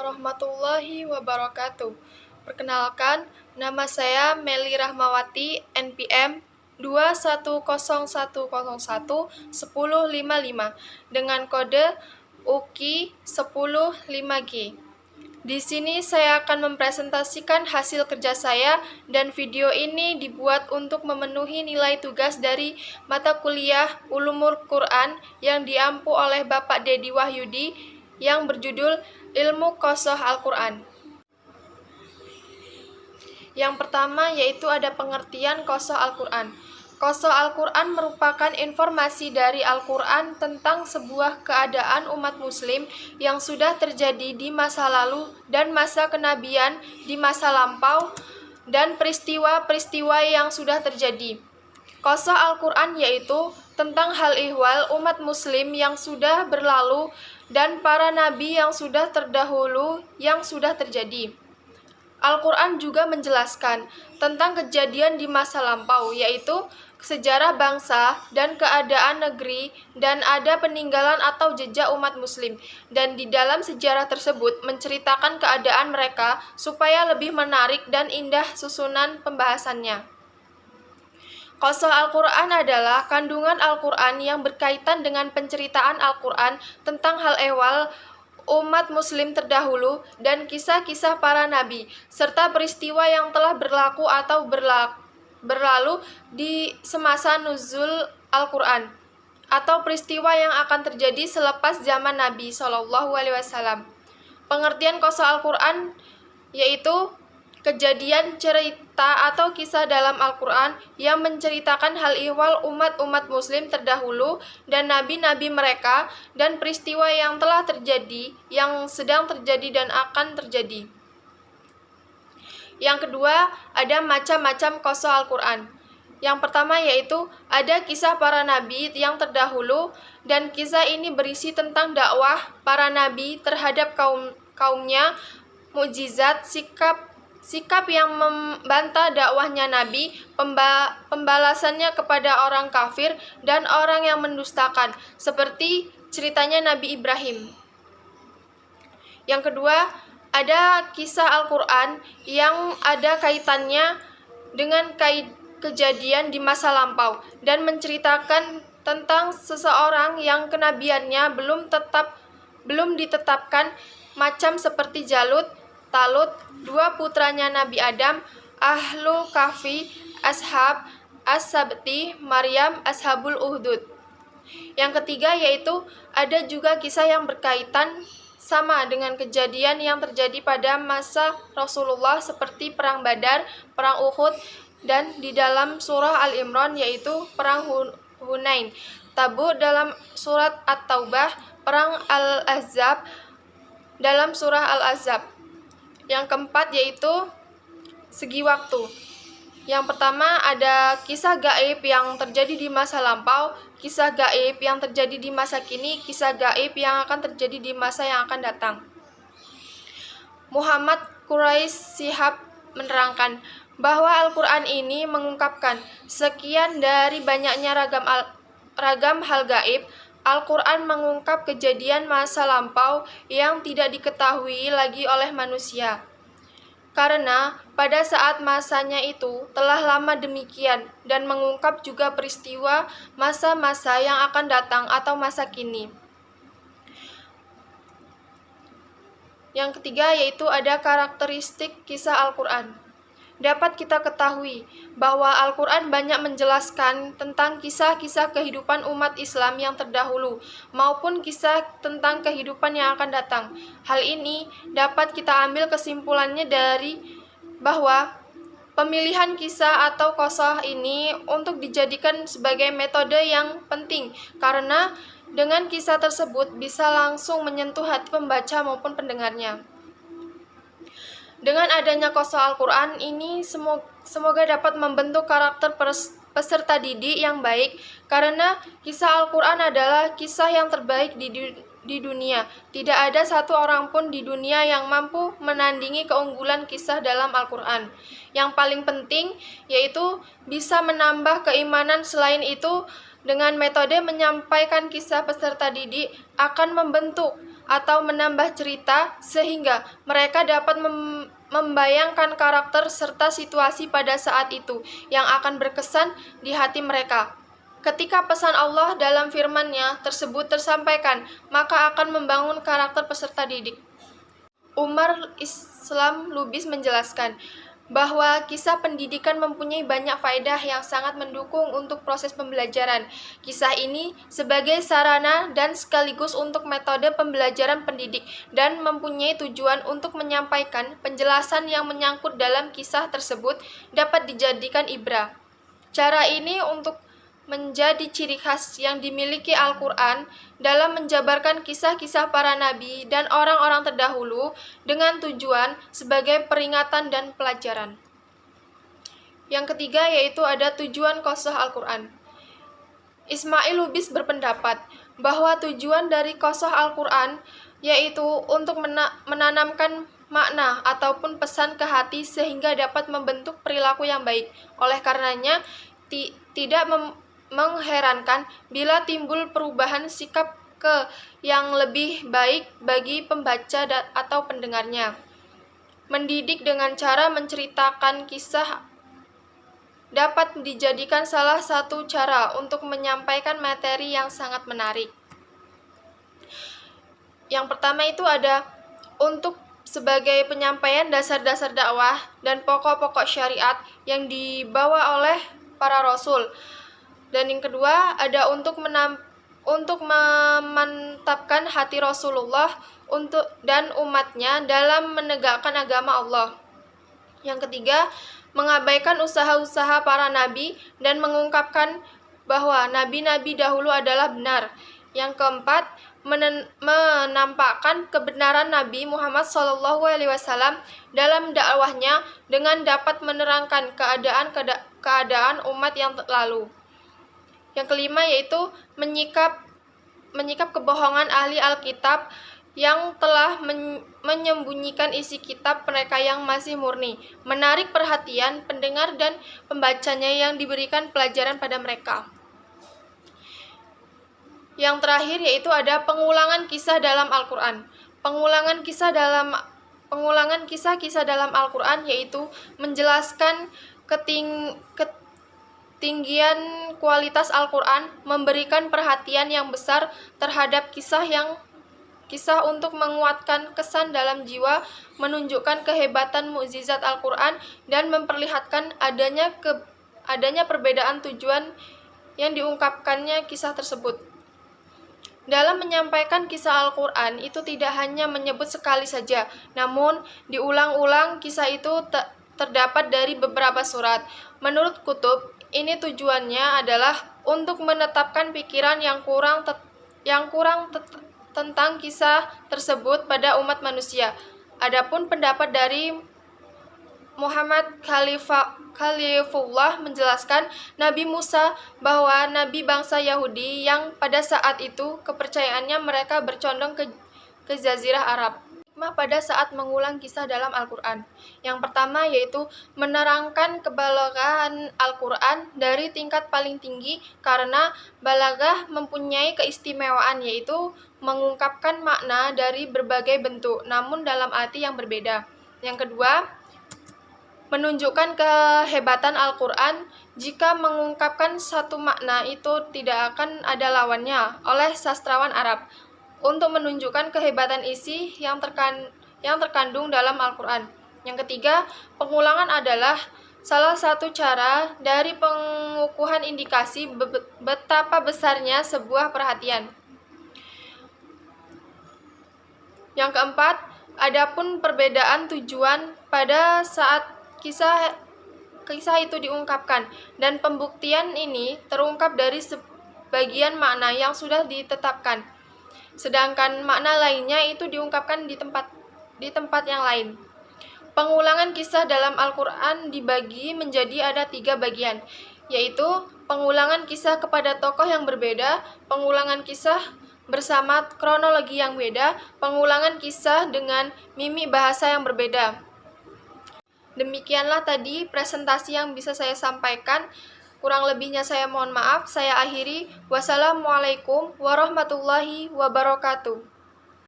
warahmatullahi wabarakatuh. Perkenalkan, nama saya Meli Rahmawati, NPM 210101105 dengan kode UKI 105G. Di sini saya akan mempresentasikan hasil kerja saya dan video ini dibuat untuk memenuhi nilai tugas dari mata kuliah Ulumul Quran yang diampu oleh Bapak Dedi Wahyudi yang berjudul Ilmu Qasah Al-Quran. Yang pertama yaitu ada pengertian Qasah Al-Quran. Qasah Al-Quran merupakan informasi dari Al-Quran tentang sebuah keadaan umat muslim yang sudah terjadi di masa lalu dan masa kenabian di masa lampau dan peristiwa-peristiwa yang sudah terjadi. Qasah Al-Quran yaitu tentang hal ihwal umat muslim yang sudah berlalu dan para nabi yang sudah terdahulu yang sudah terjadi. Al-Quran juga menjelaskan tentang kejadian di masa lampau, yaitu sejarah bangsa dan keadaan negeri, dan ada peninggalan atau jejak umat muslim. Dan di dalam sejarah tersebut menceritakan keadaan mereka supaya lebih menarik dan indah susunan pembahasannya. Qasah Al-Quran adalah kandungan Al-Quran yang berkaitan dengan penceritaan Al-Quran tentang hal ehwal umat muslim terdahulu dan kisah-kisah para nabi, serta peristiwa yang telah berlaku atau berlalu di semasa nuzul Al-Quran, atau peristiwa yang akan terjadi selepas zaman Nabi SAW. Pengertian Qasah Al-Quran yaitu kejadian, cerita, atau kisah dalam Al-Quran yang menceritakan hal ihwal umat-umat muslim terdahulu dan nabi-nabi mereka dan peristiwa yang telah terjadi, yang sedang terjadi, dan akan terjadi. Yang kedua, ada macam-macam Qasah Al-Quran. Yang pertama yaitu ada kisah para nabi yang terdahulu, dan kisah ini berisi tentang dakwah para nabi terhadap kaumnya, mukjizat, sikap yang membantah dakwahnya Nabi, pembalasannya kepada orang kafir dan orang yang mendustakan, seperti ceritanya Nabi Ibrahim. Yang kedua, ada kisah Al-Quran yang ada kaitannya dengan kejadian di masa lampau dan menceritakan tentang seseorang yang kenabiannya belum ditetapkan, macam seperti Jalut, Talut, dua putranya Nabi Adam, Ahlul Kahfi, Ashab, As-Sabti, Maryam, Ashabul Uhdud. Yang ketiga yaitu ada juga kisah yang berkaitan sama dengan kejadian yang terjadi pada masa Rasulullah seperti Perang Badar, Perang Uhud, dan di dalam surah Al-Imran yaitu Perang Hunain, Tabuk dalam surat At-Taubah, Perang Al-Ahzab dalam surah Al-Ahzab. Yang keempat yaitu segi waktu. Yang pertama ada kisah gaib yang terjadi di masa lampau, kisah gaib yang terjadi di masa kini, kisah gaib yang akan terjadi di masa yang akan datang. Muhammad Quraisy Shihab menerangkan bahwa Al-Quran ini mengungkapkan sekian dari banyaknya ragam hal gaib. Al-Quran mengungkap kejadian masa lampau yang tidak diketahui lagi oleh manusia. Karena pada saat masanya itu telah lama demikian dan mengungkap juga peristiwa masa-masa yang akan datang atau masa kini. Yang ketiga yaitu ada karakteristik kisah Al-Quran. Dapat kita ketahui bahwa Al-Quran banyak menjelaskan tentang kisah-kisah kehidupan umat Islam yang terdahulu maupun kisah tentang kehidupan yang akan datang. Hal ini dapat kita ambil kesimpulannya dari bahwa pemilihan kisah atau qasah ini untuk dijadikan sebagai metode yang penting karena dengan kisah tersebut bisa langsung menyentuh hati pembaca maupun pendengarnya. Dengan adanya qasah Al-Quran ini semoga dapat membentuk karakter peserta didik yang baik karena kisah Al-Quran adalah kisah yang terbaik di dunia. Tidak ada satu orang pun di dunia yang mampu menandingi keunggulan kisah dalam Al-Quran. Yang paling penting yaitu bisa menambah keimanan. Selain itu, dengan metode menyampaikan kisah peserta didik akan membentuk atau menambah cerita sehingga mereka dapat membayangkan karakter serta situasi pada saat itu yang akan berkesan di hati mereka. Ketika pesan Allah dalam firman-Nya tersebut tersampaikan, maka akan membangun karakter peserta didik. Umar Islam Lubis menjelaskan bahwa kisah pendidikan mempunyai banyak faedah yang sangat mendukung untuk proses pembelajaran. Kisah ini sebagai sarana dan sekaligus untuk metode pembelajaran pendidik dan mempunyai tujuan untuk menyampaikan penjelasan yang menyangkut dalam kisah tersebut dapat dijadikan ibrah. Cara ini untuk menjadi ciri khas yang dimiliki Al-Quran dalam menjabarkan kisah-kisah para nabi dan orang-orang terdahulu dengan tujuan sebagai peringatan dan pelajaran. Yang ketiga yaitu ada tujuan qasas Al-Quran. Ismail Lubis berpendapat bahwa tujuan dari qasas Al-Quran yaitu untuk menanamkan makna ataupun pesan ke hati sehingga dapat membentuk perilaku yang baik. Oleh karenanya, tidak mengherankan bila timbul perubahan sikap ke yang lebih baik bagi pembaca atau pendengarnya. Mendidik dengan cara menceritakan kisah dapat dijadikan salah satu cara untuk menyampaikan materi yang sangat menarik. Yang pertama itu ada untuk sebagai penyampaian dasar-dasar dakwah dan pokok-pokok syariat yang dibawa oleh para rasul. Dan yang kedua ada untuk memantapkan hati Rasulullah dan umatnya dalam menegakkan agama Allah. Yang ketiga, mengabaikan usaha-usaha para nabi dan mengungkapkan bahwa nabi-nabi dahulu adalah benar. Yang keempat, menampakkan kebenaran Nabi Muhammad SAW dalam dakwahnya dengan dapat menerangkan keadaan umat yang lalu. Yang kelima yaitu menyikap kebohongan ahli Alkitab yang telah menyembunyikan isi kitab mereka yang masih murni, menarik perhatian pendengar dan pembacanya yang diberikan pelajaran pada mereka. Yang terakhir yaitu ada pengulangan kisah dalam Al-Quran. Pengulangan kisah-kisah dalam Al-Quran yaitu menjelaskan ketinggian kualitas Al-Quran, memberikan perhatian yang besar terhadap kisah untuk menguatkan kesan dalam jiwa, menunjukkan kehebatan mukjizat Al-Quran, dan memperlihatkan adanya perbedaan tujuan yang diungkapkannya kisah tersebut. Dalam menyampaikan kisah Al-Quran itu tidak hanya menyebut sekali saja, namun diulang-ulang kisah itu terdapat dari beberapa surat. Menurut kutub, ini tujuannya adalah untuk menetapkan pikiran yang kurang tentang kisah tersebut pada umat manusia. Adapun pendapat dari Muhammad Khalifullah menjelaskan Nabi Musa bahwa Nabi bangsa Yahudi yang pada saat itu kepercayaannya mereka bercondong ke Jazirah Arab. Hikmah pada saat mengulang kisah dalam Al-Quran. Yang pertama yaitu menerangkan kebalaghahan Al-Quran dari tingkat paling tinggi karena balaghah mempunyai keistimewaan yaitu mengungkapkan makna dari berbagai bentuk namun dalam arti yang berbeda. Yang kedua, menunjukkan kehebatan Al-Quran jika mengungkapkan satu makna itu tidak akan ada lawannya oleh sastrawan Arab untuk menunjukkan kehebatan isi yang terkandung dalam Al-Quran. Yang ketiga, pengulangan adalah salah satu cara dari pengukuhan indikasi betapa besarnya sebuah perhatian. Yang keempat, adapun perbedaan tujuan pada saat kisah itu diungkapkan, dan pembuktian ini terungkap dari sebagian makna yang sudah ditetapkan, sedangkan makna lainnya itu diungkapkan di tempat yang lain. Pengulangan kisah dalam Al-Quran dibagi menjadi ada 3 bagian, yaitu pengulangan kisah kepada tokoh yang berbeda, pengulangan kisah bersama kronologi yang beda, pengulangan kisah dengan mimik bahasa yang berbeda. Demikianlah tadi presentasi yang bisa saya sampaikan. Kurang lebihnya saya mohon maaf. Saya akhiri. Wassalamualaikum warahmatullahi wabarakatuh.